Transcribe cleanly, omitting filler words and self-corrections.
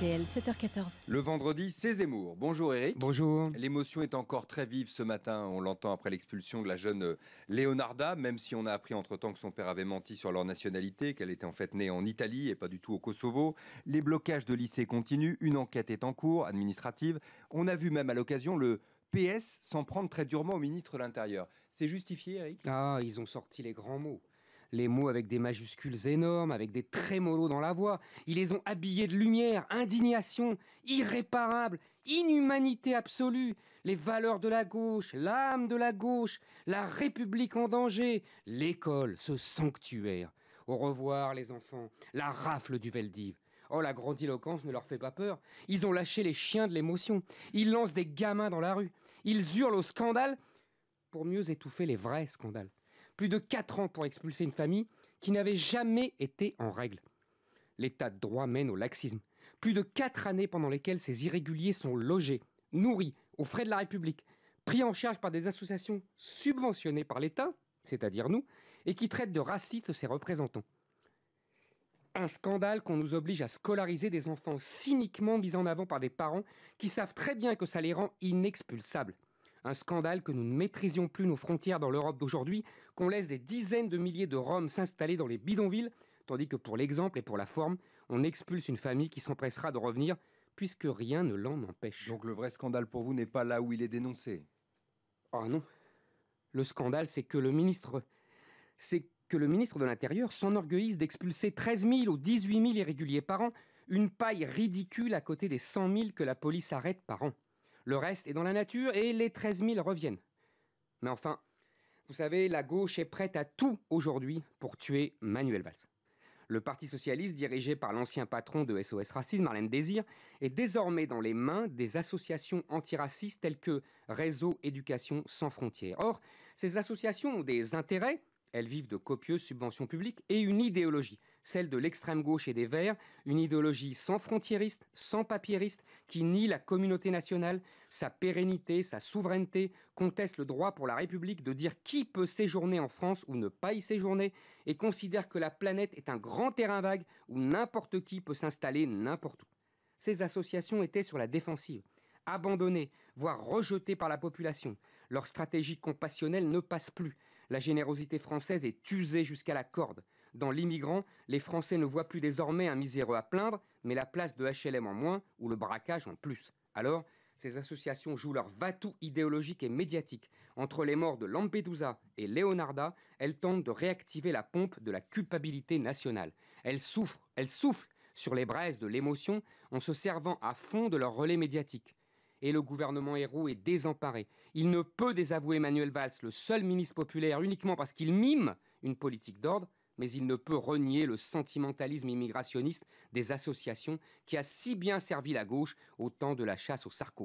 RTL, 7h14. Le vendredi, c'est Zemmour. Bonjour Eric. Bonjour. L'émotion est encore très vive ce matin. On l'entend après l'expulsion de la jeune Leonarda, même si on a appris entre-temps que son père avait menti sur leur nationalité, qu'elle était en fait née en Italie et pas du tout au Kosovo. Les blocages de lycées continuent. Une enquête est en cours, administrative. On a vu même à l'occasion le PS s'en prendre très durement au ministre de l'Intérieur. C'est justifié, Eric? Ah, ils ont sorti les grands mots. Les mots avec des majuscules énormes, avec des trémolos dans la voix. Ils les ont habillés de lumière, indignation, irréparable, inhumanité absolue, les valeurs de la gauche, l'âme de la gauche, la République en danger, l'école, ce sanctuaire. Au revoir les enfants, la rafle du Veldiv. Oh, la grandiloquence ne leur fait pas peur. Ils ont lâché les chiens de l'émotion. Ils lancent des gamins dans la rue. Ils hurlent au scandale pour mieux étouffer les vrais scandales. Plus de 4 ans pour expulser une famille qui n'avait jamais été en règle. L'état de droit mène au laxisme. Plus de 4 années pendant lesquelles ces irréguliers sont logés, nourris, aux frais de la République, pris en charge par des associations subventionnées par l'État, c'est-à-dire nous, et qui traitent de racistes ses représentants. Un scandale qu'on nous oblige à scolariser des enfants cyniquement mis en avant par des parents qui savent très bien que ça les rend inexpulsables. Un scandale que nous ne maîtrisions plus nos frontières dans l'Europe d'aujourd'hui, qu'on laisse des dizaines de milliers de Roms s'installer dans les bidonvilles, tandis que pour l'exemple et pour la forme, on expulse une famille qui s'empressera de revenir, puisque rien ne l'en empêche. Donc le vrai scandale pour vous n'est pas là où il est dénoncé? Oh non. Le scandale, c'est que le ministre de l'Intérieur s'enorgueillisse d'expulser 13 000 ou 18 000 irréguliers par an, une paille ridicule à côté des 100 000 que la police arrête par an. Le reste est dans la nature et les 13 000 reviennent. Mais enfin, vous savez, la gauche est prête à tout aujourd'hui pour tuer Manuel Valls. Le Parti socialiste, dirigé par l'ancien patron de SOS Racisme, Marlène Désir, est désormais dans les mains des associations antiracistes telles que Réseau Éducation Sans Frontières. Or, ces associations ont des intérêts. Elles vivent de copieuses subventions publiques et une idéologie, celle de l'extrême gauche et des Verts, une idéologie sans frontiériste, sans papiériste, qui nie la communauté nationale, sa pérennité, sa souveraineté, conteste le droit pour la République de dire qui peut séjourner en France ou ne pas y séjourner, et considère que la planète est un grand terrain vague où n'importe qui peut s'installer n'importe où. Ces associations étaient sur la défensive. Abandonnés, voire rejetés par la population. Leur stratégie compassionnelle ne passe plus. La générosité française est usée jusqu'à la corde. Dans l'immigrant, les Français ne voient plus désormais un miséreux à plaindre, mais la place de HLM en moins ou le braquage en plus. Alors, ces associations jouent leur va-tout idéologique et médiatique. Entre les morts de Lampedusa et Leonarda, elles tentent de réactiver la pompe de la culpabilité nationale. Elles soufflent sur les braises de l'émotion en se servant à fond de leur relais médiatique. Et le gouvernement Ayrault est désemparé. Il ne peut désavouer Manuel Valls, le seul ministre populaire, uniquement parce qu'il mime une politique d'ordre, mais il ne peut renier le sentimentalisme immigrationniste des associations qui a si bien servi la gauche au temps de la chasse aux sarcos.